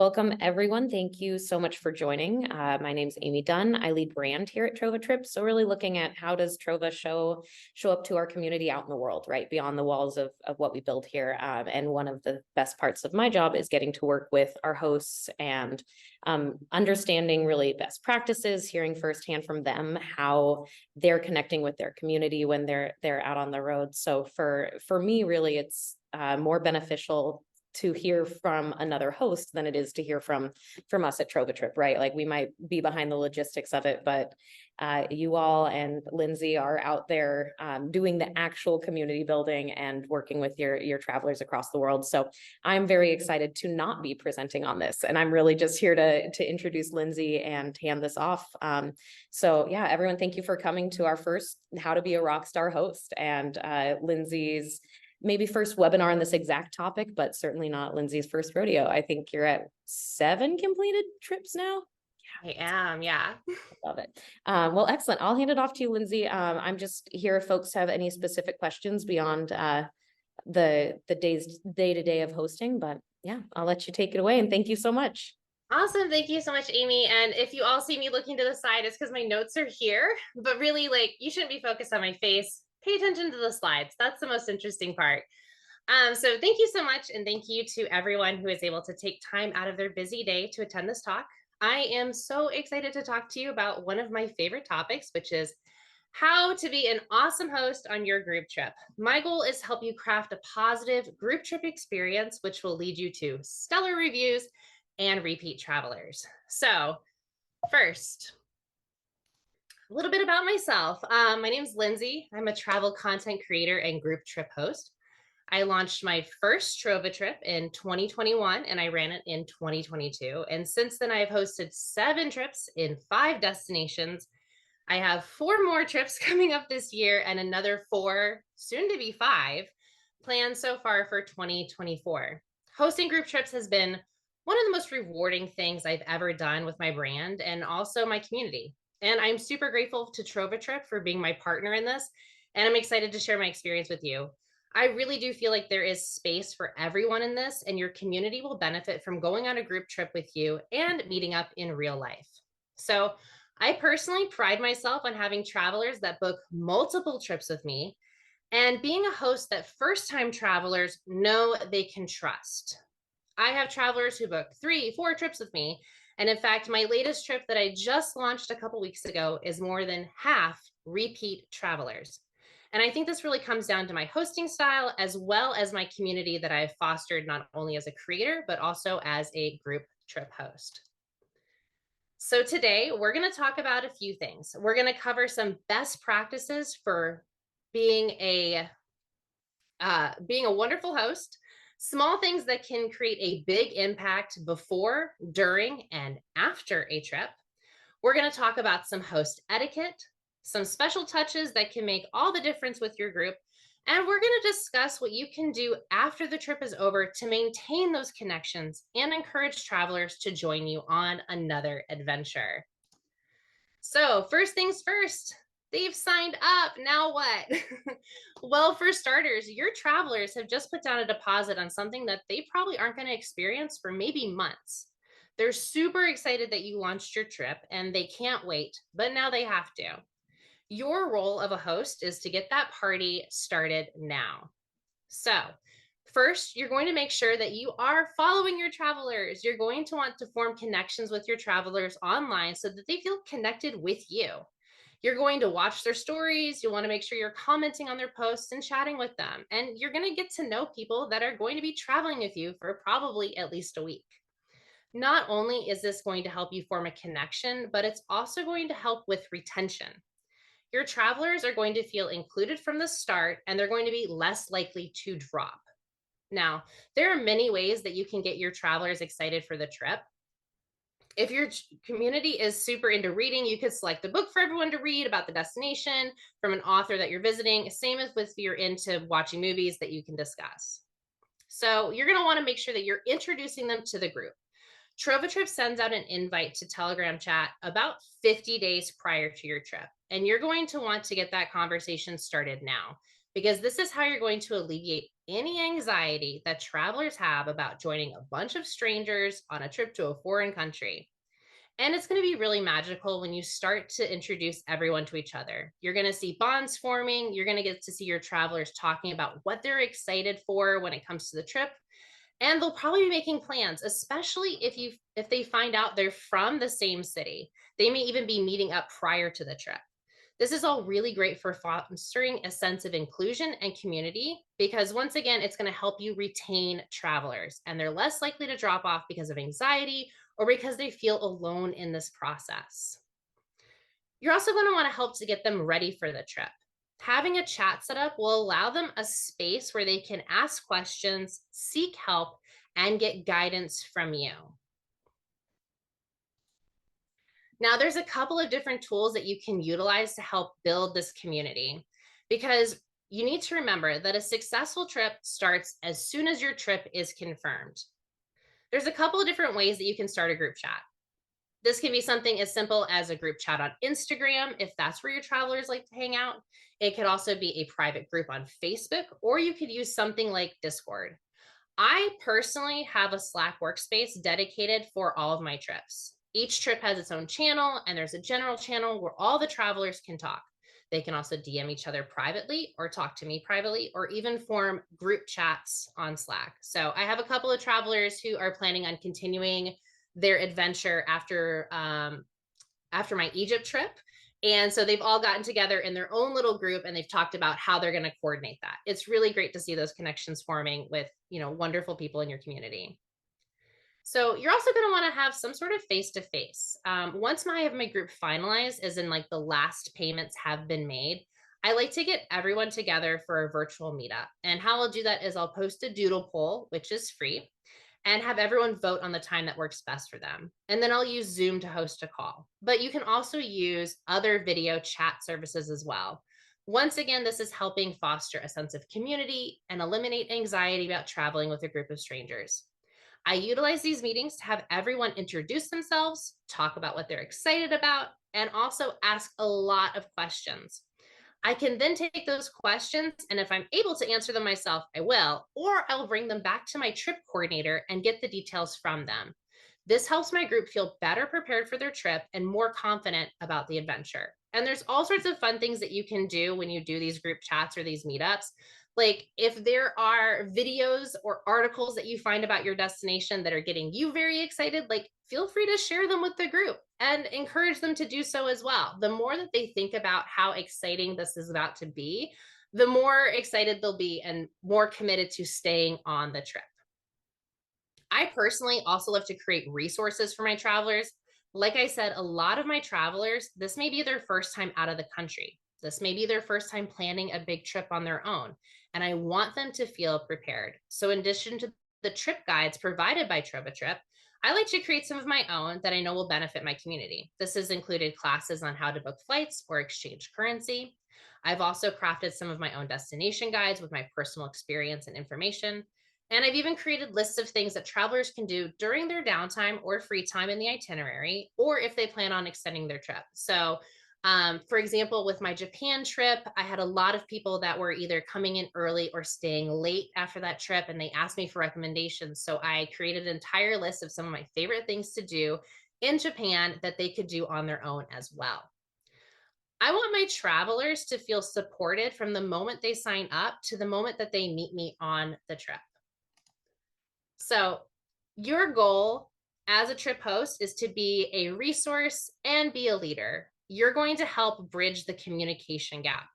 Welcome, everyone. Thank you so much for joining. My name's Amy Dunn. I lead brand here at TrovaTrip. So really looking at how does Trova show up to our community out in the world, right? Beyond the walls of what we build here. And one of the best parts of my job is getting to work with our hosts and understanding really best practices, hearing firsthand from them how they're connecting with their community when they're out on the road. So for me, really, it's more beneficial to hear from another host than it is to hear from us at TrovaTrip, right? Like we might be behind the logistics of it, but you all and Lindsay are out there doing the actual community building and working with your travelers across the world. So I'm very excited to not be presenting on this, and I'm really just here to introduce Lindsay and hand this off. So yeah, everyone, thank you for coming to our first How to Be a Rockstar host, and Lindsay's maybe first webinar on this exact topic, but certainly not Lindsay's first rodeo. I think you're at 7 completed trips now. I am, yeah. Love it. Well, excellent. I'll hand it off to you, Lindsay. I'm just here if folks have any specific questions beyond the day-to-day of hosting, but yeah, I'll let you take it away, and thank you so much. Awesome. Thank you so much, Amy. And if you all see me looking to the side, it's because my notes are here, but really, like, you shouldn't be focused on my face. Pay attention to the slides. That's the most interesting part. So thank you so much. And thank you to everyone who is able to take time out of their busy day to attend this talk. I am so excited to talk to you about one of my favorite topics, which is how to be an awesome host on your group trip. My goal is to help you craft a positive group trip experience, which will lead you to stellar reviews and repeat travelers. So first, a little bit about myself. My name is Lindsay. I'm a travel content creator and group trip host. I launched my first TrovaTrip in 2021 and I ran it in 2022. And since then, I've hosted 7 trips in 5 destinations. I have 4 more trips coming up this year and another 4, soon to be 5, planned so far for 2024. Hosting group trips has been one of the most rewarding things I've ever done with my brand and also my community. And I'm super grateful to TrovaTrip for being my partner in this. And I'm excited to share my experience with you. I really do feel like there is space for everyone in this, and your community will benefit from going on a group trip with you and meeting up in real life. So, I personally pride myself on having travelers that book multiple trips with me and being a host that first time travelers know they can trust. I have travelers who book 3, 4 trips with me. And in fact, my latest trip that I just launched a couple weeks ago is more than half repeat travelers. And I think this really comes down to my hosting style as well as my community that I've fostered not only as a creator, but also as a group trip host. So today we're going to talk about a few things. We're going to cover some best practices for being a wonderful host, small things that can create a big impact before, during, and after a trip. We're going to talk about some host etiquette, some special touches that can make all the difference with your group, and we're going to discuss what you can do after the trip is over to maintain those connections and encourage travelers to join you on another adventure. So, first things first, they've signed up. Now what? Well, for starters, your travelers have just put down a deposit on something that they probably aren't going to experience for maybe months. They're super excited that you launched your trip and they can't wait, but now they have to. Your role of a host is to get that party started now. So, first, you're going to make sure that you are following your travelers. You're going to want to form connections with your travelers online so that they feel connected with you. You're going to watch their stories. You'll want to make sure you're commenting on their posts and chatting with them. And you're going to get to know people that are going to be traveling with you for probably at least a week. Not only is this going to help you form a connection, but it's also going to help with retention. Your travelers are going to feel included from the start and they're going to be less likely to drop. Now, there are many ways that you can get your travelers excited for the trip. If your community is super into reading, you could select a book for everyone to read about the destination from an author that you're visiting. Same as if you're into watching movies that you can discuss. So you're going to want to make sure that you're introducing them to the group. TrovaTrip sends out an invite to Telegram chat about 50 days prior to your trip. And you're going to want to get that conversation started now. because this is how you're going to alleviate any anxiety that travelers have about joining a bunch of strangers on a trip to a foreign country. And it's going to be really magical when you start to introduce everyone to each other. You're going to see bonds forming. You're going to get to see your travelers talking about what they're excited for when it comes to the trip. And they'll probably be making plans, especially if they find out they're from the same city. They may even be meeting up prior to the trip. This is all really great for fostering a sense of inclusion and community because, once again, it's going to help you retain travelers and they're less likely to drop off because of anxiety or because they feel alone in this process. You're also going to want to help to get them ready for the trip. Having a chat set up will allow them a space where they can ask questions, seek help, and get guidance from you. Now, there's a couple of different tools that you can utilize to help build this community because you need to remember that a successful trip starts as soon as your trip is confirmed. There's a couple of different ways that you can start a group chat. This can be something as simple as a group chat on Instagram, if that's where your travelers like to hang out. It could also be a private group on Facebook, or you could use something like Discord. I personally have a Slack workspace dedicated for all of my trips. Each trip has its own channel, and there's a general channel where all the travelers can talk. They can also DM each other privately or talk to me privately or even form group chats on Slack. So I have a couple of travelers who are planning on continuing their adventure after my Egypt trip. And so they've all gotten together in their own little group and they've talked about how they're going to coordinate that. It's really great to see those connections forming with, wonderful people in your community. So you're also going to want to have some sort of face-to-face. Once I have my group finalized, as in like the last payments have been made, I like to get everyone together for a virtual meetup. And how I'll do that is I'll post a doodle poll, which is free, and have everyone vote on the time that works best for them. And then I'll use Zoom to host a call. But you can also use other video chat services as well. Once again, this is helping foster a sense of community and eliminate anxiety about traveling with a group of strangers. I utilize these meetings to have everyone introduce themselves, talk about what they're excited about, and also ask a lot of questions. I can then take those questions, and if I'm able to answer them myself, I will, or I'll bring them back to my trip coordinator and get the details from them. This helps my group feel better prepared for their trip and more confident about the adventure. And there's all sorts of fun things that you can do when you do these group chats or these meetups. Like if there are videos or articles that you find about your destination that are getting you very excited, like feel free to share them with the group and encourage them to do so as well. The more that they think about how exciting this is about to be, the more excited they'll be and more committed to staying on the trip. I personally also love to create resources for my travelers. Like I said, a lot of my travelers, this may be their first time out of the country. This may be their first time planning a big trip on their own. And I want them to feel prepared. So in addition to the trip guides provided by TrovaTrip, I like to create some of my own that I know will benefit my community. This has included classes on how to book flights or exchange currency. I've also crafted some of my own destination guides with my personal experience and information. And I've even created lists of things that travelers can do during their downtime or free time in the itinerary, or if they plan on extending their trip. So, for example, with my Japan trip, I had a lot of people that were either coming in early or staying late after that trip, and they asked me for recommendations. So I created an entire list of some of my favorite things to do in Japan that they could do on their own as well. I want my travelers to feel supported from the moment they sign up to the moment that they meet me on the trip. So your goal as a trip host is to be a resource and be a leader. You're going to help bridge the communication gap.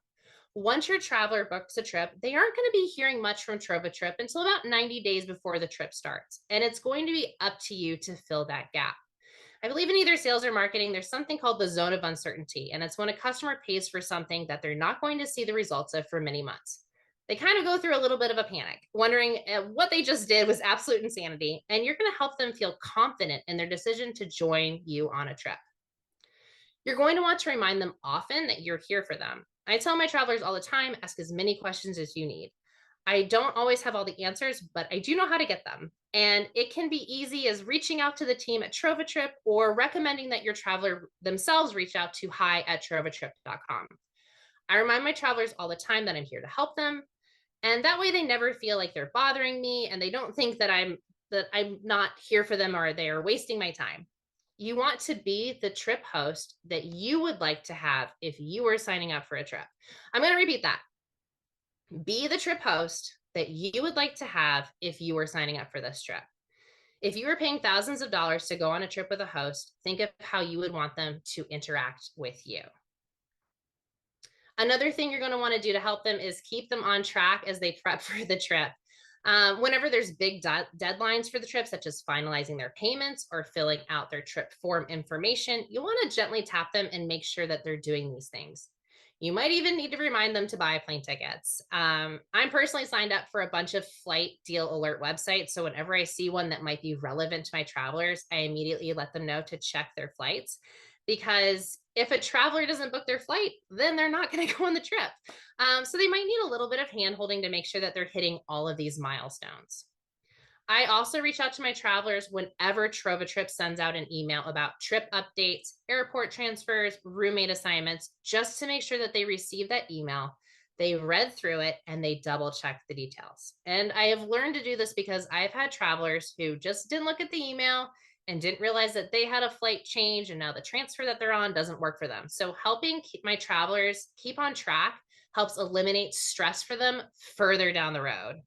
Once your traveler books a trip, they aren't going to be hearing much from TrovaTrip until about 90 days before the trip starts. And it's going to be up to you to fill that gap. I believe in either sales or marketing, there's something called the zone of uncertainty. And it's when a customer pays for something that they're not going to see the results of for many months. They kind of go through a little bit of a panic, wondering what they just did was absolute insanity. And you're going to help them feel confident in their decision to join you on a trip. You're going to want to remind them often that you're here for them. I tell my travelers all the time, ask as many questions as you need. I don't always have all the answers, but I do know how to get them. And it can be easy as reaching out to the team at TrovaTrip or recommending that your traveler themselves reach out to hi@trovatrip.com. I remind my travelers all the time that I'm here to help them. And that way they never feel like they're bothering me and they don't think that I'm not here for them or they are wasting my time. You want to be the trip host that you would like to have if you were signing up for a trip. I'm going to repeat that. Be the trip host that you would like to have if you were signing up for this trip. If you were paying thousands of dollars to go on a trip with a host, think of how you would want them to interact with you. Another thing you're going to want to do to help them is keep them on track as they prep for the trip. Whenever there's big deadlines for the trip, such as finalizing their payments or filling out their trip form information, you'll want to gently tap them and make sure that they're doing these things. You might even need to remind them to buy plane tickets. I'm personally signed up for a bunch of flight deal alert websites. So whenever I see one that might be relevant to my travelers, I immediately let them know to check their flights. Because if a traveler doesn't book their flight, then they're not going to go on the trip. So they might need a little bit of hand holding to make sure that they're hitting all of these milestones. I also reach out to my travelers whenever TrovaTrip sends out an email about trip updates, airport transfers, roommate assignments, just to make sure that they receive that email, they read through it, and they double check the details. And I have learned to do this because I've had travelers who just didn't look at the email and didn't realize that they had a flight change and now the transfer that they're on doesn't work for them. So helping keep my travelers keep on track helps eliminate stress for them further down the road.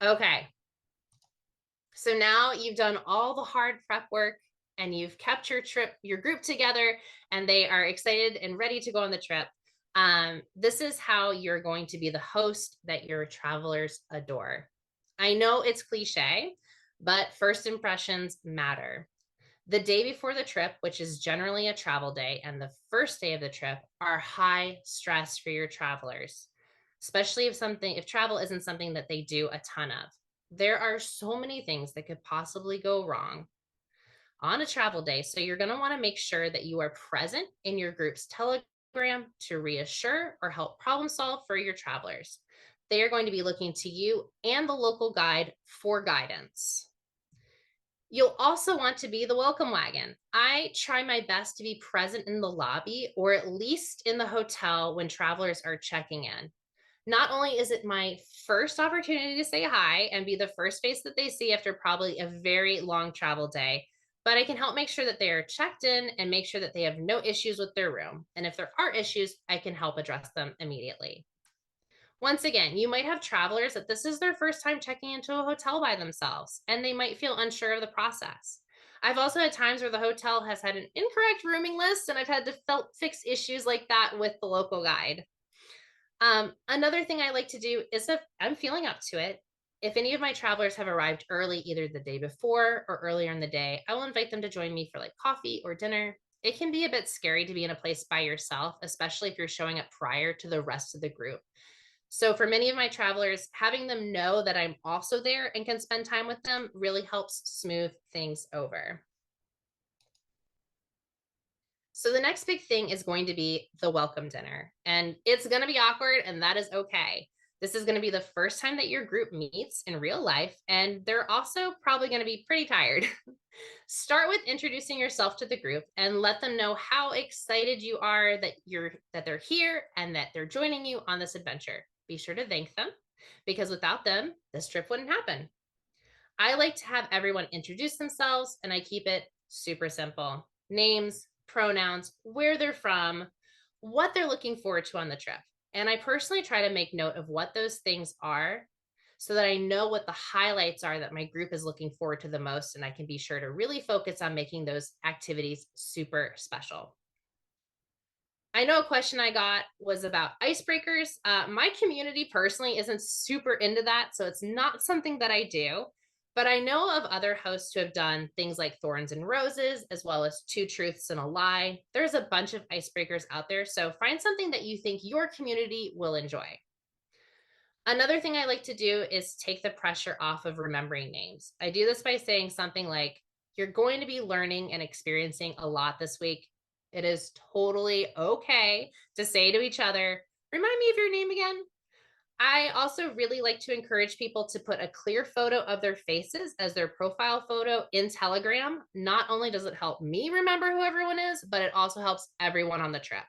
Okay, so now you've done all the hard prep work and you've kept your group together, and they are excited and ready to go on the trip. This is how you're going to be the host that your travelers adore. I know it's cliche, but first impressions matter. The day before the trip, which is generally a travel day, and the first day of the trip are high stress for your travelers, especially if travel isn't something that they do a ton of. There are so many things that could possibly go wrong on a travel day. So you're going to want to make sure that you are present in your group's Telegram to reassure or help problem solve for your travelers. They are going to be looking to you and the local guide for guidance. You'll also want to be the welcome wagon. I try my best to be present in the lobby or at least in the hotel when travelers are checking in. Not only is it my first opportunity to say hi and be the first face that they see after probably a very long travel day, but I can help make sure that they are checked in and make sure that they have no issues with their room. And if there are issues, I can help address them immediately. Once again, you might have travelers that this is their first time checking into a hotel by themselves, and they might feel unsure of the process. I've also had times where the hotel has had an incorrect rooming list, and I've had to fix issues like that with the local guide. Another thing I like to do is if I'm feeling up to it, if any of my travelers have arrived early, either the day before or earlier in the day, I will invite them to join me for like coffee or dinner. It can be a bit scary to be in a place by yourself, especially if you're showing up prior to the rest of the group. So for many of my travelers, having them know that I'm also there and can spend time with them really helps smooth things over. So the next big thing is going to be the welcome dinner, and it's going to be awkward, and that is okay. This is going to be the first time that your group meets in real life, and they're also probably going to be pretty tired. Start with introducing yourself to the group and let them know how excited you are that they're here and that they're joining you on this adventure. Be sure to thank them, because without them, this trip wouldn't happen. I like to have everyone introduce themselves, and I keep it super simple. Names, pronouns, where they're from, what they're looking forward to on the trip. And I personally try to make note of what those things are so that I know what the highlights are that my group is looking forward to the most, and I can be sure to really focus on making those activities super special. I know a question I got was about icebreakers. My community personally isn't super into that, so it's not something that I do. But I know of other hosts who have done things like thorns and roses, as well as two truths and a lie. There's a bunch of icebreakers out there, so find something that you think your community will enjoy. Another thing I like to do is take the pressure off of remembering names. I do this by saying something like, you're going to be learning and experiencing a lot this week. It is totally okay to say to each other, remind me of your name again. I also really like to encourage people to put a clear photo of their faces as their profile photo in Telegram. Not only does it help me remember who everyone is, but it also helps everyone on the trip.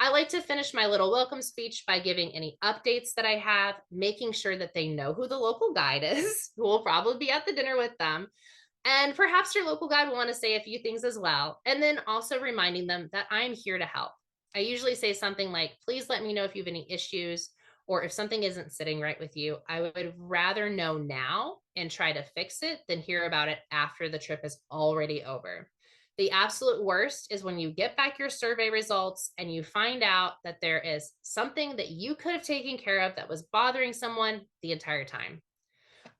I like to finish my little welcome speech by giving any updates that I have, making sure that they know who the local guide is, who will probably be at the dinner with them. And perhaps your local guide will want to say a few things as well. And then also reminding them that I'm here to help. I usually say something like, please let me know if you have any issues or if something isn't sitting right with you. I would rather know now and try to fix it than hear about it after the trip is already over. The absolute worst is when you get back your survey results and you find out that there is something that you could have taken care of that was bothering someone the entire time.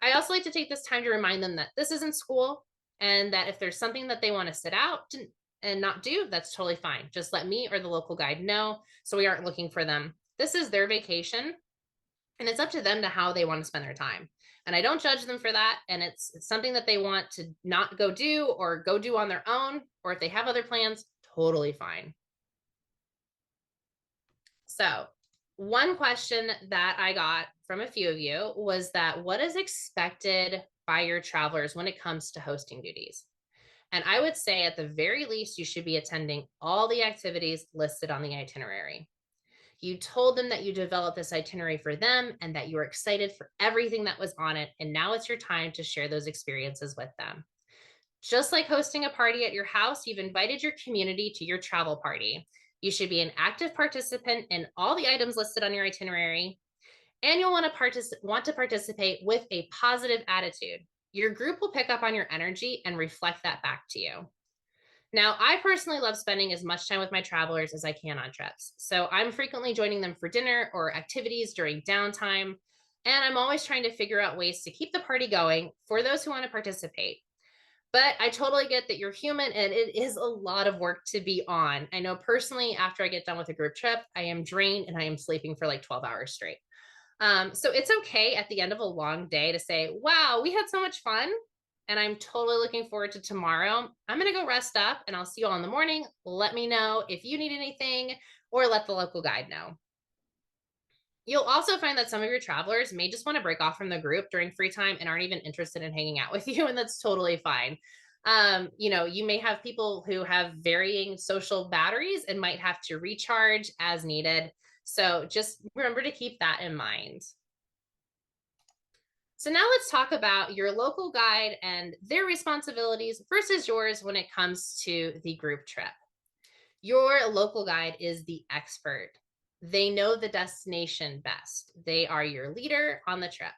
I also like to take this time to remind them that this isn't school and that if there's something that they want to sit out and not do, that's totally fine. Just let me or the local guide know so we aren't looking for them. This is their vacation and it's up to them to how they want to spend their time. And I don't judge them for that. And it's something that they want to not go do or go do on their own, or if they have other plans, totally fine. So one question that I got from a few of you was that what is expected by your travelers when it comes to hosting duties? And I would say at the very least, you should be attending all the activities listed on the itinerary. You told them that you developed this itinerary for them and that you were excited for everything that was on it. And now it's your time to share those experiences with them. Just like hosting a party at your house, you've invited your community to your travel party. You should be an active participant in all the items listed on your itinerary, and you'll want to participate with a positive attitude. Your group will pick up on your energy and reflect that back to you. Now, I personally love spending as much time with my travelers as I can on trips. So I'm frequently joining them for dinner or activities during downtime. And I'm always trying to figure out ways to keep the party going for those who want to participate. But I totally get that you're human and it is a lot of work to be on. I know personally, after I get done with a group trip, I am drained and I am sleeping for like 12 hours straight. So it's okay at the end of a long day to say, wow, we had so much fun. And I'm totally looking forward to tomorrow. I'm going to go rest up and I'll see you all in the morning. Let me know if you need anything or let the local guide know. You'll also find that some of your travelers may just want to break off from the group during free time and aren't even interested in hanging out with you. And that's totally fine. You may have people who have varying social batteries and might have to recharge as needed. So just remember to keep that in mind. So now let's talk about your local guide and their responsibilities versus yours when it comes to the group trip. Your local guide is the expert. They know the destination best. They are your leader on the trip.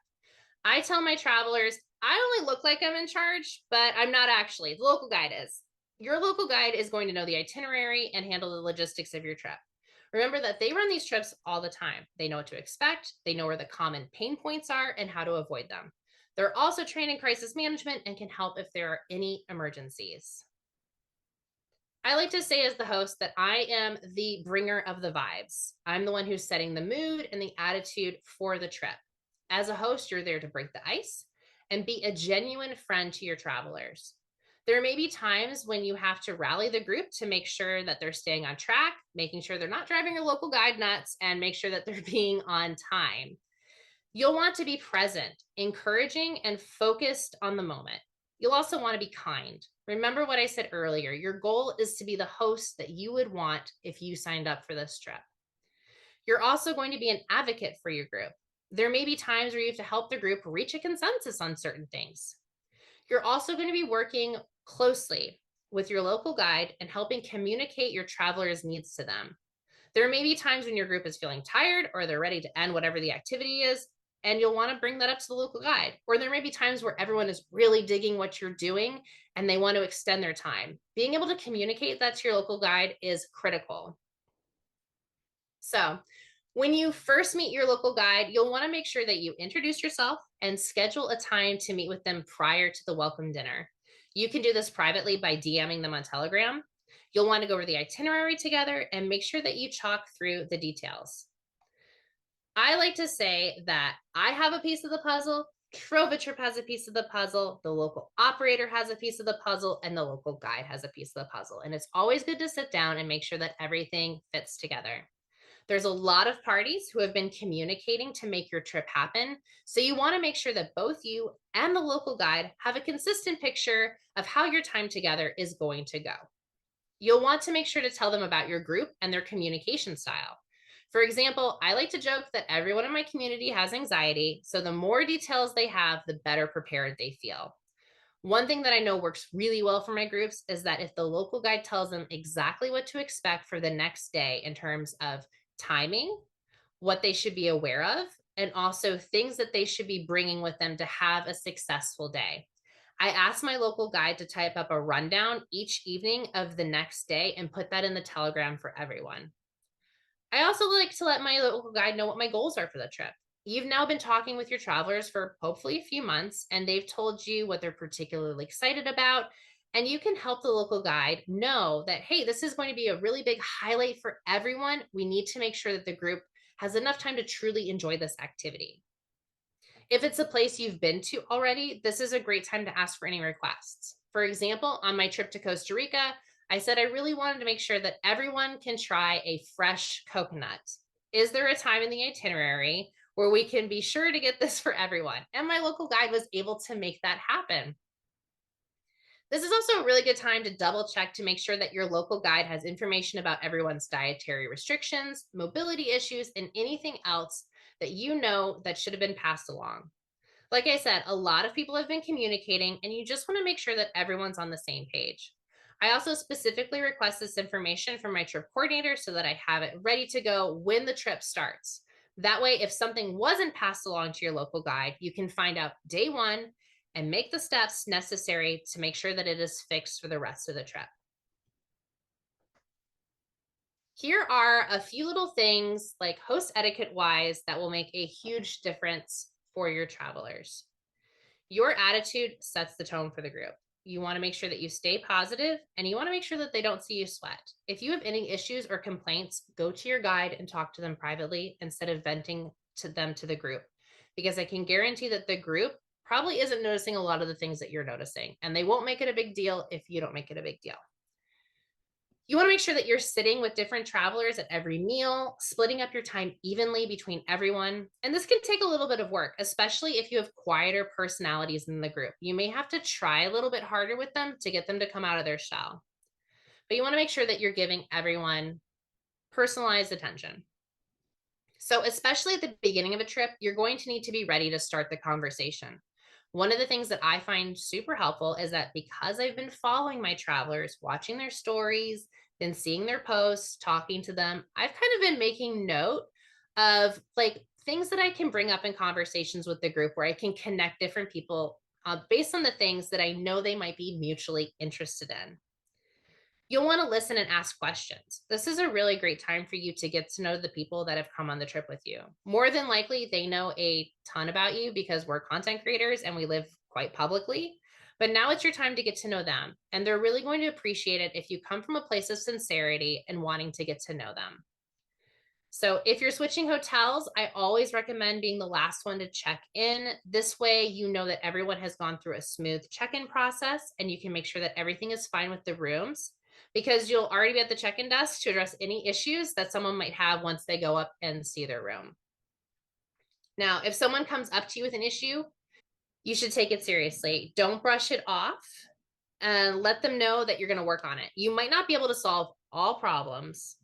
I tell my travelers, I only look like I'm in charge, but I'm not actually. The local guide is. Your local guide is going to know the itinerary and handle the logistics of your trip. Remember that they run these trips all the time. They know what to expect. They know where the common pain points are and how to avoid them. They're also trained in crisis management and can help if there are any emergencies. I like to say as the host that I am the bringer of the vibes. I'm the one who's setting the mood and the attitude for the trip. As a host, you're there to break the ice and be a genuine friend to your travelers. There may be times when you have to rally the group to make sure that they're staying on track, making sure they're not driving your local guide nuts, and make sure that they're being on time. You'll want to be present, encouraging, and focused on the moment. You'll also want to be kind. Remember what I said earlier. Your goal is to be the host that you would want if you signed up for this trip. You're also going to be an advocate for your group. There may be times where you have to help the group reach a consensus on certain things. You're also going to be working closely with your local guide and helping communicate your travelers' needs to them. There may be times when your group is feeling tired or they're ready to end whatever the activity is, and you'll want to bring that up to the local guide. Or there may be times where everyone is really digging what you're doing and they want to extend their time. Being able to communicate that to your local guide is critical. So when you first meet your local guide, you'll want to make sure that you introduce yourself and schedule a time to meet with them prior to the welcome dinner. You can do this privately by DMing them on Telegram. You'll want to go over the itinerary together and make sure that you talk through the details. I like to say that I have a piece of the puzzle, TrovaTrip has a piece of the puzzle, the local operator has a piece of the puzzle, and the local guide has a piece of the puzzle. And it's always good to sit down and make sure that everything fits together. There's a lot of parties who have been communicating to make your trip happen. So you want to make sure that both you and the local guide have a consistent picture of how your time together is going to go. You'll want to make sure to tell them about your group and their communication style. For example, I like to joke that everyone in my community has anxiety, so the more details they have, the better prepared they feel. One thing that I know works really well for my groups is that if the local guide tells them exactly what to expect for the next day in terms of timing, what they should be aware of, and also things that they should be bringing with them to have a successful day. I asked my local guide to type up a rundown each evening of the next day and put that in the telegram for everyone. I also like to let my local guide know what my goals are for the trip. You've now been talking with your travelers for hopefully a few months, and they've told you what they're particularly excited about. And you can help the local guide know that, hey, this is going to be a really big highlight for everyone. We need to make sure that the group has enough time to truly enjoy this activity. If it's a place you've been to already, this is a great time to ask for any requests. For example, on my trip to Costa Rica, I said I really wanted to make sure that everyone can try a fresh coconut. Is there a time in the itinerary where we can be sure to get this for everyone? And my local guide was able to make that happen. This is also a really good time to double check to make sure that your local guide has information about everyone's dietary restrictions, mobility issues, and anything else that you know that should have been passed along. Like I said, a lot of people have been communicating, and you just want to make sure that everyone's on the same page. I also specifically request this information from my trip coordinator so that I have it ready to go when the trip starts. That way, if something wasn't passed along to your local guide, you can find out day one and make the steps necessary to make sure that it is fixed for the rest of the trip. Here are a few little things like host etiquette wise that will make a huge difference for your travelers. Your attitude sets the tone for the group. You want to make sure that you stay positive, and you want to make sure that they don't see you sweat. If you have any issues or complaints, go to your guide and talk to them privately instead of venting to them to the group, because I can guarantee that the group probably isn't noticing a lot of the things that you're noticing, and they won't make it a big deal if you don't make it a big deal. You want to make sure that you're sitting with different travelers at every meal, splitting up your time evenly between everyone. And this can take a little bit of work, especially if you have quieter personalities in the group. You may have to try a little bit harder with them to get them to come out of their shell. But you want to make sure that you're giving everyone personalized attention. So, especially at the beginning of a trip, you're going to need to be ready to start the conversation. One of the things that I find super helpful is that because I've been following my travelers, watching their stories, been seeing their posts, talking to them, I've kind of been making note of like things that I can bring up in conversations with the group where I can connect different people based on the things that I know they might be mutually interested in. You'll want to listen and ask questions. This is a really great time for you to get to know the people that have come on the trip with you. More than likely, they know a ton about you because we're content creators and we live quite publicly. But now it's your time to get to know them. And they're really going to appreciate it if you come from a place of sincerity and wanting to get to know them. So if you're switching hotels, I always recommend being the last one to check in. This way, you know that everyone has gone through a smooth check-in process and you can make sure that everything is fine with the rooms, because you'll already be at the check-in desk to address any issues that someone might have once they go up and see their room. Now, if someone comes up to you with an issue, you should take it seriously. Don't brush it off, and let them know that you're going to work on it. You might not be able to solve all problems,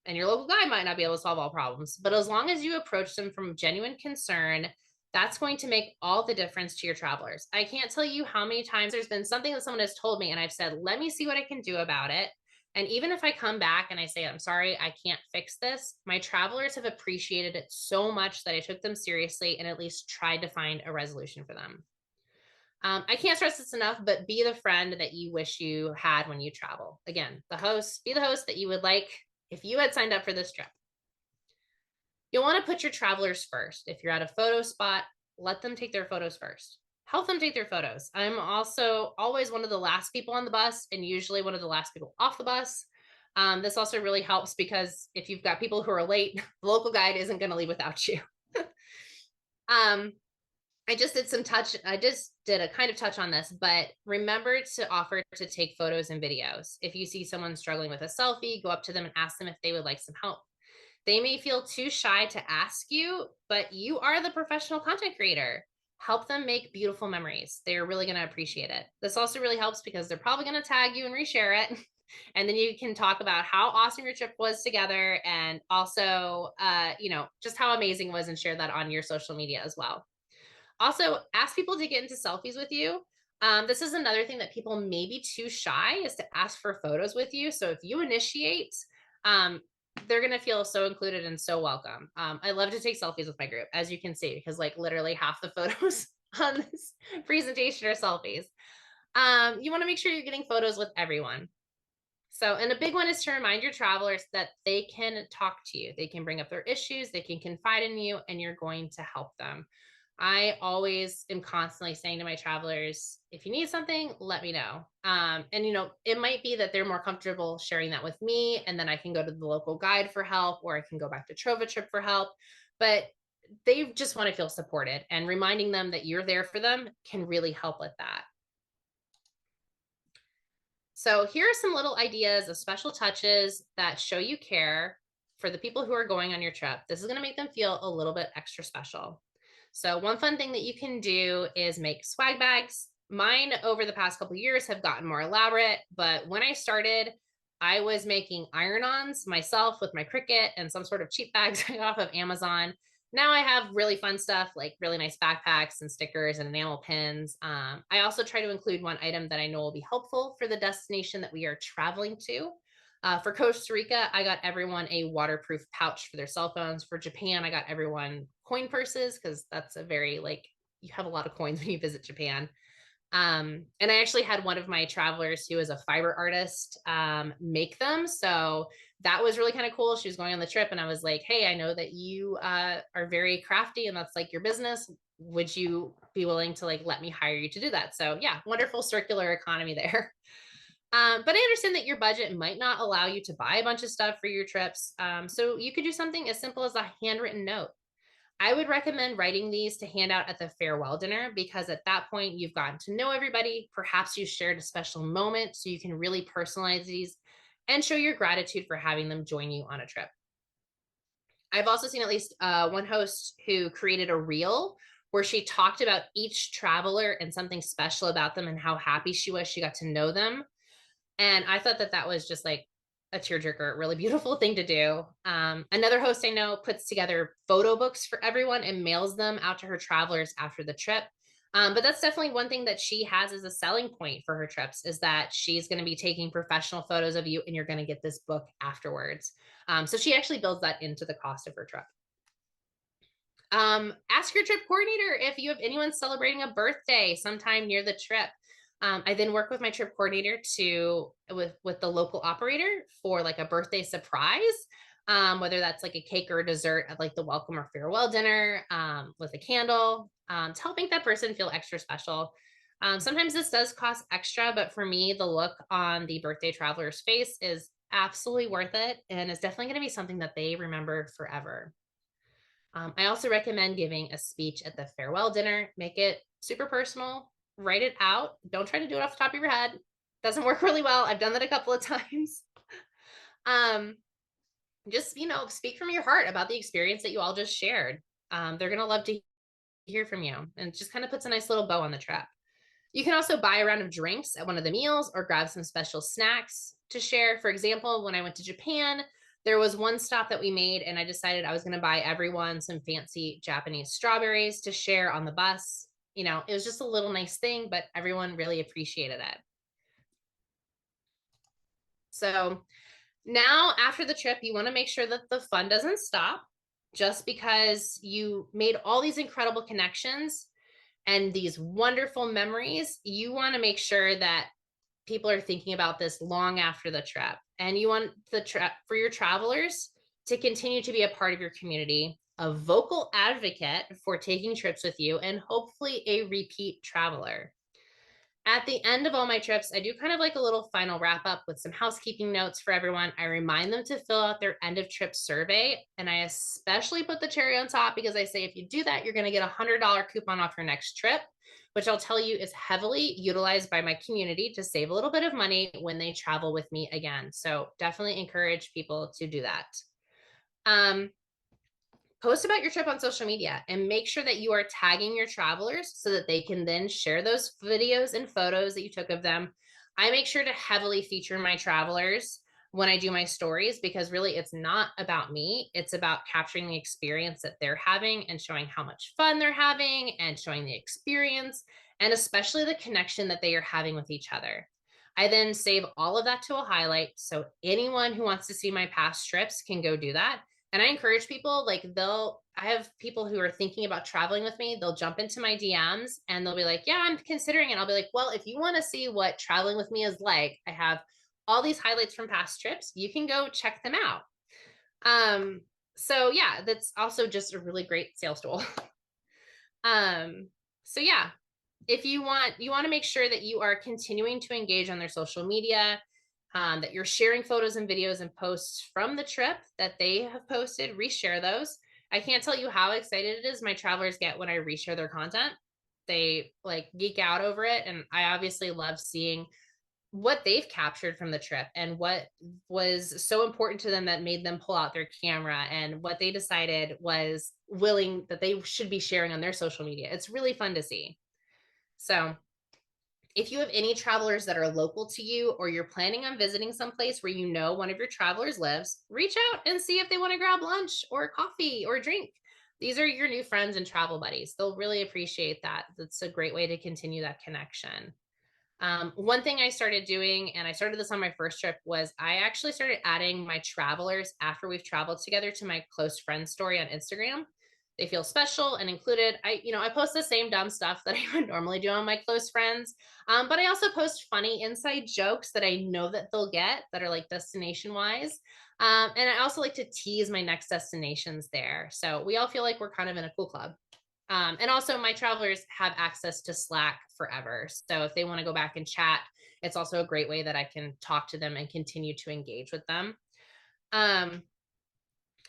and your local guide might not be able to solve all problems, but as long as you approach them from genuine concern, that's going to make all the difference to your travelers. I can't tell you how many times there's been something that someone has told me and I've said, let me see what I can do about it. And even if I come back and I say, I'm sorry, I can't fix this, my travelers have appreciated it so much that I took them seriously and at least tried to find a resolution for them. I can't stress this enough, but be the friend that you wish you had when you travel. Again, be the host that you would like if you had signed up for this trip. You'll want to put your travelers first. If you're at a photo spot, let them take their photos first. Help them take their photos. I'm also always one of the last people on the bus and usually one of the last people off the bus. This also really helps because if you've got people who are late, the local guide isn't going to leave without you. I just did a kind of touch on this, but remember to offer to take photos and videos. If you see someone struggling with a selfie, go up to them and ask them if they would like some help. They may feel too shy to ask you, but you are the professional content creator. help them make beautiful memories. They're really going to appreciate it. This also really helps because they're probably going to tag you and reshare it. And then you can talk about how awesome your trip was together, and also, just how amazing it was, and share that on your social media as well. Also, ask people to get into selfies with you. This is another thing that people may be too shy, is to ask for photos with you. So if you initiate, um, they're going to feel so included and so welcome. I love to take selfies with my group, as you can see, because like literally half the photos on this presentation are selfies. You want to make sure you're getting photos with everyone. So, and a big one is to remind your travelers that they can talk to you. They can bring up their issues, they can confide in you, and you're going to help them. I always am constantly saying to my travelers, if you need something, let me know. And it might be that they're more comfortable sharing that with me, and then I can go to the local guide for help, or I can go back to TrovaTrip for help. But they just want to feel supported, and reminding them that you're there for them can really help with that. So here are some little ideas of special touches that show you care for the people who are going on your trip. This is going to make them feel a little bit extra special. So one fun thing that you can do is make swag bags. Mine over the past couple of years have gotten more elaborate, but when I started, I was making iron-ons myself with my Cricut and some sort of cheap bags off of Amazon. Now I have really fun stuff like really nice backpacks and stickers and enamel pins. I also try to include one item that I know will be helpful for the destination that we are traveling to. For Costa Rica, I got everyone a waterproof pouch for their cell phones. For Japan, I got everyone coin purses, because that's a very, you have a lot of coins when you visit Japan. And I actually had one of my travelers who is a fiber artist make them. So that was really kind of cool. She was going on the trip and I was like, hey, I know that you are very crafty and that's like your business. Would you be willing to let me hire you to do that? So yeah, wonderful circular economy there. But I understand that your budget might not allow you to buy a bunch of stuff for your trips. So you could do something as simple as a handwritten note. I would recommend writing these to hand out at the farewell dinner, because at that point you've gotten to know everybody. Perhaps you shared a special moment, so you can really personalize these and show your gratitude for having them join you on a trip. I've also seen at least one host who created a reel where she talked about each traveler and something special about them and how happy she was she got to know them. And I thought that that was just like a tearjerker, really beautiful thing to do. Another host I know puts together photo books for everyone and mails them out to her travelers after the trip. But that's definitely one thing that she has as a selling point for her trips, is that she's going to be taking professional photos of you and you're going to get this book afterwards. So she actually builds that into the cost of her trip. Ask your trip coordinator if you have anyone celebrating a birthday sometime near the trip. I then work with my trip coordinator with the local operator for like a birthday surprise, whether that's like a cake or a dessert at like the welcome or farewell dinner, with a candle, to help make that person feel extra special. Sometimes this does cost extra, but for me, the look on the birthday traveler's face is absolutely worth it, and is definitely going to be something that they remember forever. I also recommend giving a speech at the farewell dinner. Make it super personal, write it out. Don't try to do it off the top of your head. Doesn't work really well. I've done that a couple of times. Just, speak from your heart about the experience that you all just shared. They're going to love to hear from you, and it just kind of puts a nice little bow on the trip. You can also buy a round of drinks at one of the meals or grab some special snacks to share. For example, when I went to Japan, there was one stop that we made and I decided I was going to buy everyone some fancy Japanese strawberries to share on the bus. It was just a little nice thing, but everyone really appreciated it. So now after the trip, you want to make sure that the fun doesn't stop. Just because you made all these incredible connections and these wonderful memories, you want to make sure that people are thinking about this long after the trip. And you want the trip for your travelers to continue to be a part of your community, a vocal advocate for taking trips with you, and hopefully a repeat traveler. At the end of all my trips, I do kind of like a little final wrap up with some housekeeping notes for everyone. I remind them to fill out their end of trip survey. And I especially put the cherry on top because I say, if you do that, you're going to get a $100 coupon off your next trip, which I'll tell you is heavily utilized by my community to save a little bit of money when they travel with me again. So definitely encourage people to do that. post about your trip on social media and make sure that you are tagging your travelers so that they can then share those videos and photos that you took of them. I make sure to heavily feature my travelers when I do my stories, because really it's not about me. It's about capturing the experience that they're having and showing how much fun they're having and showing the experience, and especially the connection that they are having with each other. I then save all of that to a highlight. So anyone who wants to see my past trips can go do that. And I encourage people, like I have people who are thinking about traveling with me. They'll jump into my DMs and they'll be like, yeah, I'm considering it. I'll be like, well, if you want to see what traveling with me is like, I have all these highlights from past trips. You can go check them out. So yeah, that's also just a really great sales tool. So yeah, if you want to make sure that you are continuing to engage on their social media, that you're sharing photos and videos and posts from the trip that they have posted, reshare those. I can't tell you how excited it is my travelers get when I reshare their content. They like geek out over it. And I obviously love seeing what they've captured from the trip and what was so important to them that made them pull out their camera, and what they decided was willing that they should be sharing on their social media. It's really fun to see. So if you have any travelers that are local to you, or you're planning on visiting someplace where you know one of your travelers lives, reach out and see if they want to grab lunch or coffee or drink. These are your new friends and travel buddies. They'll really appreciate that. That's a great way to continue that connection. One thing I started doing, and I started this on my first trip, was I actually started adding my travelers after we've traveled together to my close friends story on Instagram. They feel special and included. I post the same dumb stuff that I would normally do on my close friends. But I also post funny inside jokes that I know that they'll get, that are like destination wise. And I also like to tease my next destinations there. So we all feel like we're kind of in a cool club. And also my travelers have access to Slack forever. So if they want to go back and chat, it's also a great way that I can talk to them and continue to engage with them.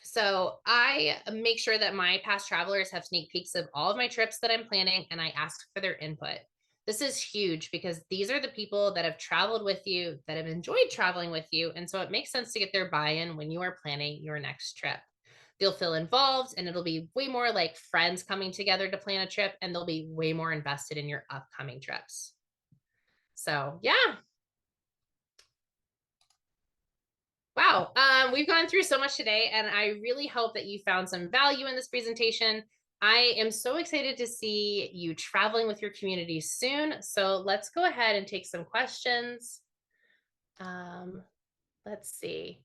So I make sure that my past travelers have sneak peeks of all of my trips that I'm planning, and I ask for their input. This is huge because these are the people that have traveled with you, that have enjoyed traveling with you. And so it makes sense to get their buy-in when you are planning your next trip. They'll feel involved, and it'll be way more like friends coming together to plan a trip, and they'll be way more invested in your upcoming trips. So yeah. Wow. We've gone through so much today, and I really hope that you found some value in this presentation. I am so excited to see you traveling with your community soon. So let's go ahead and take some questions. Let's see.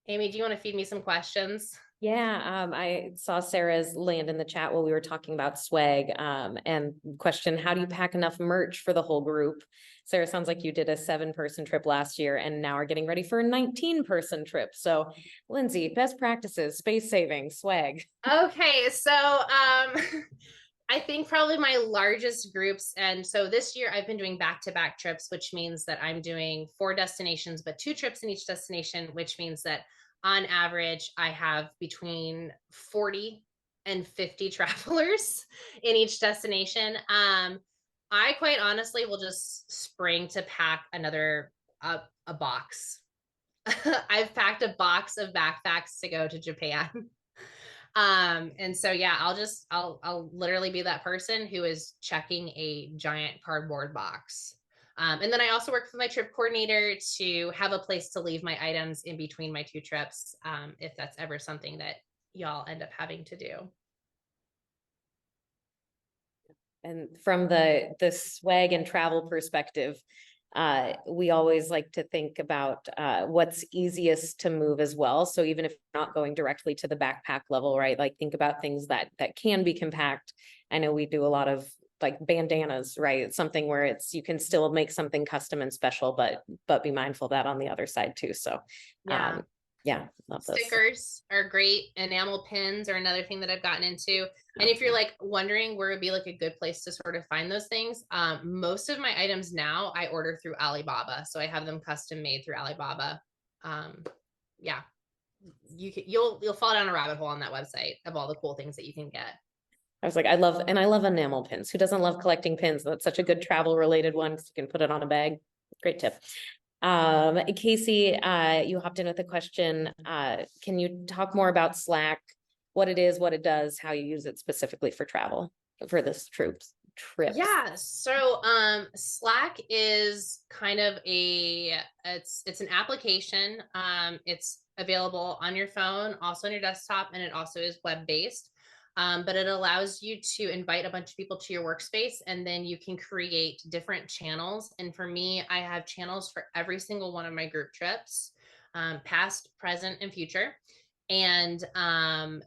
Amy, do you want to feed me some questions? Yeah, I saw Sarah's land in the chat while we were talking about swag, and question, how do you pack enough merch for the whole group? Sarah, sounds like you did a 7-person trip last year and now are getting ready for a 19-person trip. So Lindsay, best practices, space saving, swag. Okay, so I think probably my largest groups, and so this year I've been doing back-to-back trips, which means that I'm doing 4 destinations, but 2 trips in each destination, which means that on average, I have between 40 and 50 travelers in each destination. I quite honestly will just spring to pack another a box. I've packed a box of backpacks to go to Japan. And so yeah, I'll literally be that person who is checking a giant cardboard box. And then I also work with my trip coordinator to have a place to leave my items in between my 2 trips, if that's ever something that y'all end up having to do. And from the swag and travel perspective, we always like to think about what's easiest to move as well. So even if you're not going directly to the backpack level, right? Like think about things that can be compact. I know we do a lot of like bandanas, right? It's something where you can still make something custom and special, but be mindful of that on the other side too. So yeah. Yeah, love those. Stickers are great. Enamel pins are another thing that I've gotten into. And if you're like wondering where would be like a good place to sort of find those things, most of my items now I order through Alibaba. So I have them custom made through Alibaba. Yeah, you'll fall down a rabbit hole on that website of all the cool things that you can get. I was like, I love enamel pins. Who doesn't love collecting pins? That's such a good travel related one because you can put it on a bag. Great tip. Casey, you hopped in with a question. Can you talk more about Slack? what it is, what it does, how you use it specifically for travel for this trips. Yeah, so Slack is kind of it's an application. It's available on your phone, also on your desktop, and it also is web-based. But it allows you to invite a bunch of people to your workspace, and then you can create different channels. And for me, I have channels for every single one of my group trips, past, present, and future. And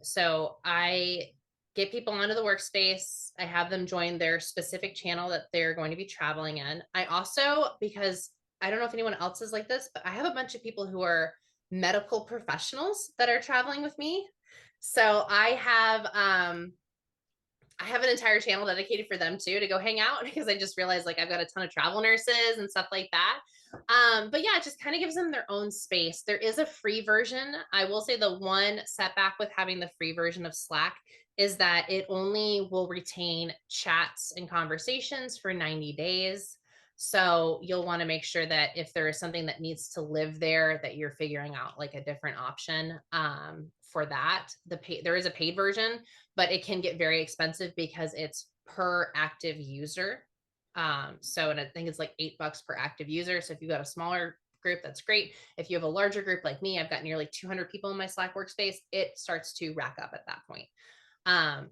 so I get people onto the workspace. I have them join their specific channel that they're going to be traveling in. I also, because I don't know if anyone else is like this, but I have a bunch of people who are medical professionals that are traveling with me. So I have an entire channel dedicated for them too, to go hang out, because I just realized like I've got a ton of travel nurses and stuff like that. But yeah, it just kind of gives them their own space. There is a free version. I will say the one setback with having the free version of Slack is that it only will retain chats and conversations for 90 days. So you'll want to make sure that if there is something that needs to live there, that you're figuring out like a different option for that. There is a paid version, but it can get very expensive because it's per active user. So, and I think it's like $8 per active user. So if you've got a smaller group, that's great. If you have a larger group like me, I've got nearly 200 people in my Slack workspace, it starts to rack up at that point.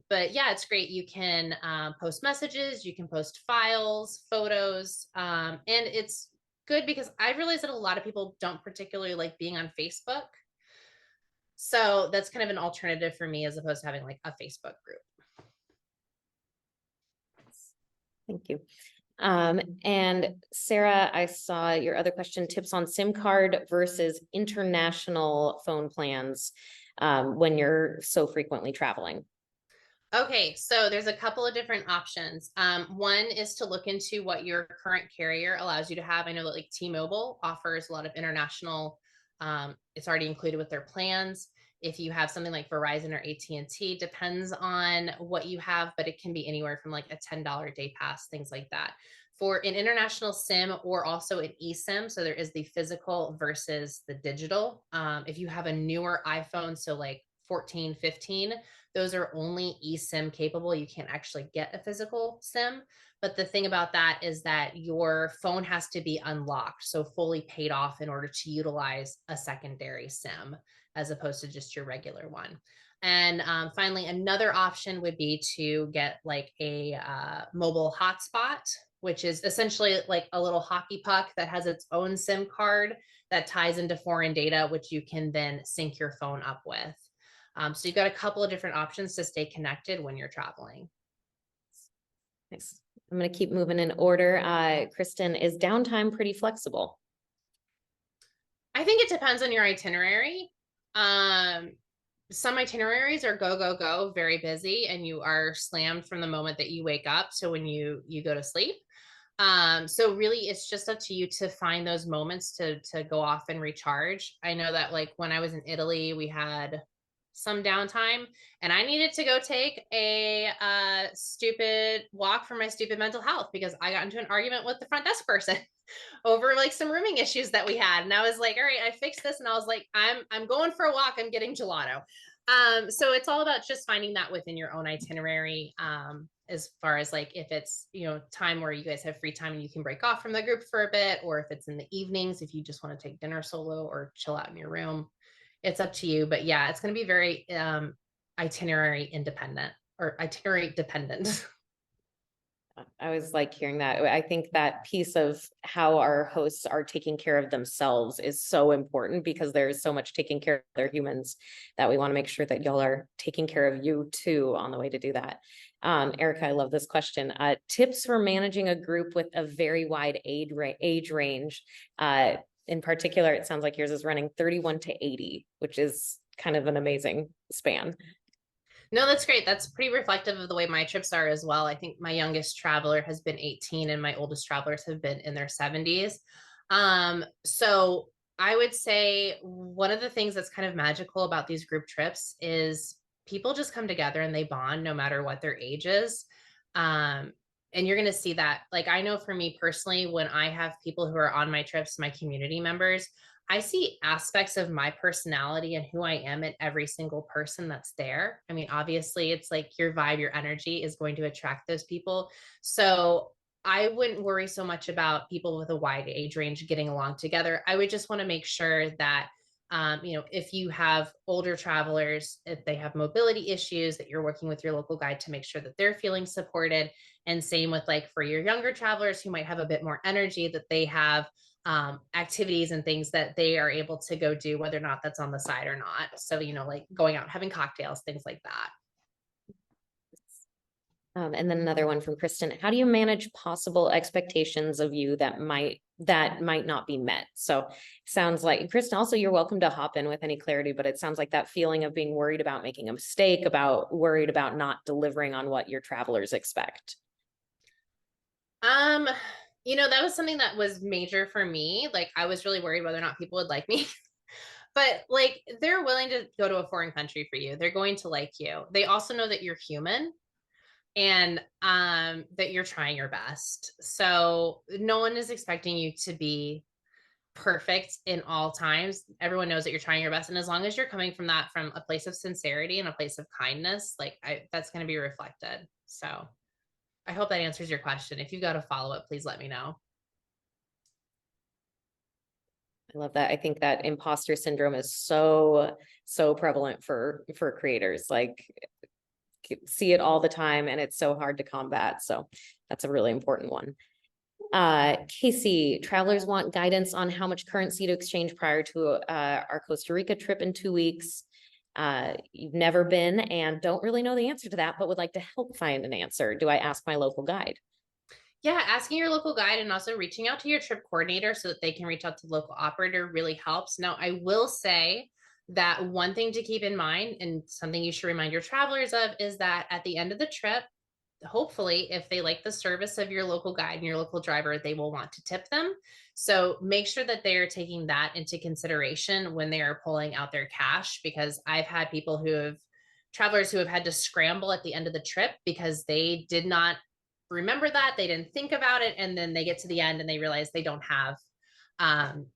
But yeah, it's great. You can post messages, you can post files, photos, and it's good because I realized that a lot of people don't particularly like being on Facebook. So that's kind of an alternative for me as opposed to having like a Facebook group. Thank you. And Sarah, I saw your other question, tips on SIM card versus international phone plans when you're so frequently traveling. Okay, so there's a couple of different options. One is to look into what your current carrier allows you to have. I know that like T-Mobile offers a lot of international, it's already included with their plans. If you have something like Verizon or AT&T, depends on what you have, but it can be anywhere from like a $10 day pass, things like that. For an international SIM or also an eSIM, so there is the physical versus the digital. If you have a newer iPhone, so like 14, 15, those are only eSIM capable. You can't actually get a physical SIM. But the thing about that is that your phone has to be unlocked, so fully paid off in order to utilize a secondary SIM as opposed to just your regular one. And finally, another option would be to get like a mobile hotspot, which is essentially like a little hockey puck that has its own SIM card that ties into foreign data, which you can then sync your phone up with. So you've got a couple of different options to stay connected when you're traveling. Nice. I'm going to keep moving in order. Kristen, is downtime pretty flexible? I think it depends on your itinerary. Some itineraries are go, go, go, very busy, and you are slammed from the moment that you wake up. So when you go to sleep. So really it's just up to you to find those moments to go off and recharge. I know that like when I was in Italy, we had some downtime and I needed to go take a stupid walk for my stupid mental health because I got into an argument with the front desk person over like some rooming issues that we had. And I was like, all right, I fixed this. And I was like, I'm going for a walk. I'm getting gelato. So it's all about just finding that within your own itinerary. As far as like if it's, you know, time where you guys have free time and you can break off from the group for a bit, or if it's in the evenings, if you just want to take dinner solo or chill out in your room, it's up to you. But yeah, it's going to be very itinerary independent or itinerary dependent. I was like hearing that. I think that piece of how our hosts are taking care of themselves is so important because there's so much taking care of their humans that we want to make sure that y'all are taking care of you too on the way to do that. Erica, I love this question. Tips for managing a group with a very wide age range. In particular, it sounds like yours is running 31 to 80, which is kind of an amazing span. No, that's great. That's pretty reflective of the way my trips are as well. I think my youngest traveler has been 18 and my oldest travelers have been in their 70s. So I would say one of the things that's kind of magical about these group trips is people just come together and they bond no matter what their age is. And you're going to see that. Like, I know for me personally, when I have people who are on my trips, my community members, I see aspects of my personality and who I am in every single person that's there. I mean, obviously, it's like your vibe, your energy is going to attract those people. So I wouldn't worry so much about people with a wide age range getting along together. I would just want to make sure that, if you have older travelers, if they have mobility issues, that you're working with your local guide to make sure that they're feeling supported. And same with like for your younger travelers who might have a bit more energy, that they have activities and things that they are able to go do, whether or not that's on the side or not. So, like going out, having cocktails, things like that. And then another one from Kristen. How do you manage possible expectations of you that might not be met? So sounds like, Kristen, also you're welcome to hop in with any clarity, but it sounds like that feeling of being worried about making a mistake, worried about not delivering on what your travelers expect. That was something that was major for me. Like I was really worried whether or not people would like me. But like they're willing to go to a foreign country for you. They're going to like you. They also know that you're human and that you're trying your best. So no one is expecting you to be perfect in all times. Everyone knows that you're trying your best, and as long as you're coming from a place of sincerity and a place of kindness, like that's going to be reflected. So I hope that answers your question. If you've got a follow-up, please let me know. I love that. I think that imposter syndrome is so prevalent for creators. Like see it all the time, and it's so hard to combat. So that's a really important one. Casey, travelers want guidance on how much currency to exchange prior to our Costa Rica trip in 2 weeks. You've never been and don't really know the answer to that, but would like to help find an answer. Do I ask my local guide? Yeah, asking your local guide and also reaching out to your trip coordinator so that they can reach out to the local operator really helps. Now, I will say that one thing to keep in mind and something you should remind your travelers of is that at the end of the trip, hopefully, if they like the service of your local guide and your local driver, they will want to tip them. So make sure that they are taking that into consideration when they are pulling out their cash, because I've had travelers who have had to scramble at the end of the trip because they did not remember that, they didn't think about it, and then they get to the end and they realize they don't have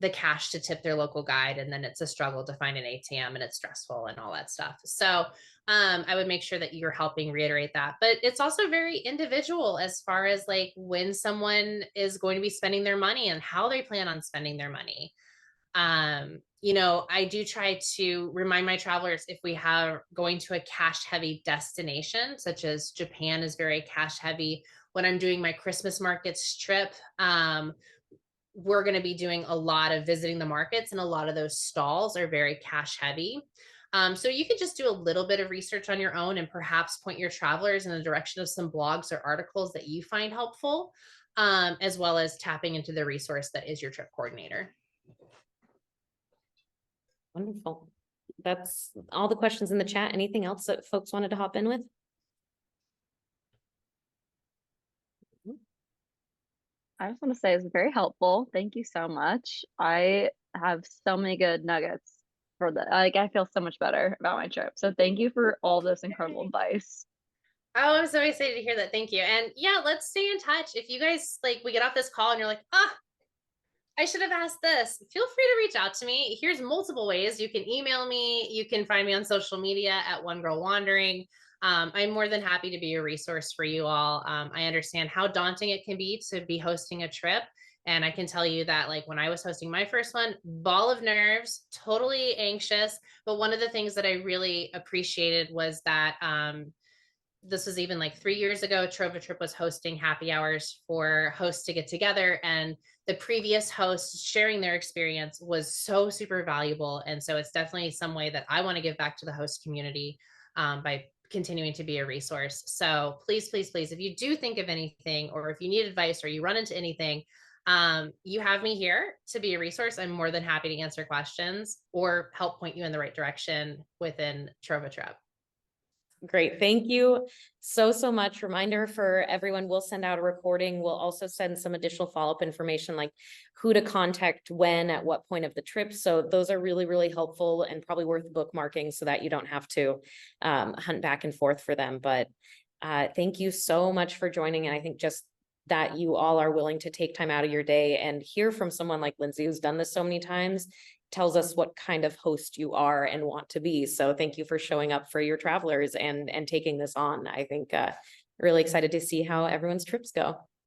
the cash to tip their local guide, and then it's a struggle to find an ATM and it's stressful and all that stuff. So I would make sure that you're helping reiterate that. But it's also very individual as far as like when someone is going to be spending their money and how they plan on spending their money. I do try to remind my travelers, if we have going to a cash heavy destination, such as Japan is very cash heavy. When I'm doing my Christmas markets trip, we're going to be doing a lot of visiting the markets, and a lot of those stalls are very cash heavy. So you could just do a little bit of research on your own and perhaps point your travelers in the direction of some blogs or articles that you find helpful, as well as tapping into the resource that is your trip coordinator. Wonderful. That's all the questions in the chat. Anything else that folks wanted to hop in with? I just want to say it's very helpful. Thank you so much. I have so many good nuggets for I feel so much better about my trip. So thank you for all this incredible advice. Oh, I'm so excited to hear that. Thank you. And yeah, let's stay in touch. If you guys we get off this call and you're like, I should have asked this, feel free to reach out to me. Here's multiple ways. You can email me. You can find me on social media at One Girl Wandering. I'm more than happy to be a resource for you all. I understand how daunting it can be to be hosting a trip. And I can tell you that when I was hosting my first one, ball of nerves, totally anxious. But one of the things that I really appreciated was that this was even 3 years ago, TrovaTrip was hosting happy hours for hosts to get together, and the previous hosts sharing their experience was so super valuable. And so it's definitely some way that I want to give back to the host community by continuing to be a resource. So please, please, please, if you do think of anything, or if you need advice or you run into anything, you have me here to be a resource. I'm more than happy to answer questions or help point you in the right direction within TrovaTrip. Great. Thank you so much. Reminder for everyone, we'll send out a recording. We'll also send some additional follow-up information, like who to contact when, at what point of the trip. So those are really, really helpful and probably worth bookmarking so that you don't have to hunt back and forth for them. But thank you so much for joining. And I think just that you all are willing to take time out of your day and hear from someone like Lindsay, who's done this so many times, tells us what kind of host you are and want to be. So thank you for showing up for your travelers and taking this on. I think really excited to see how everyone's trips go.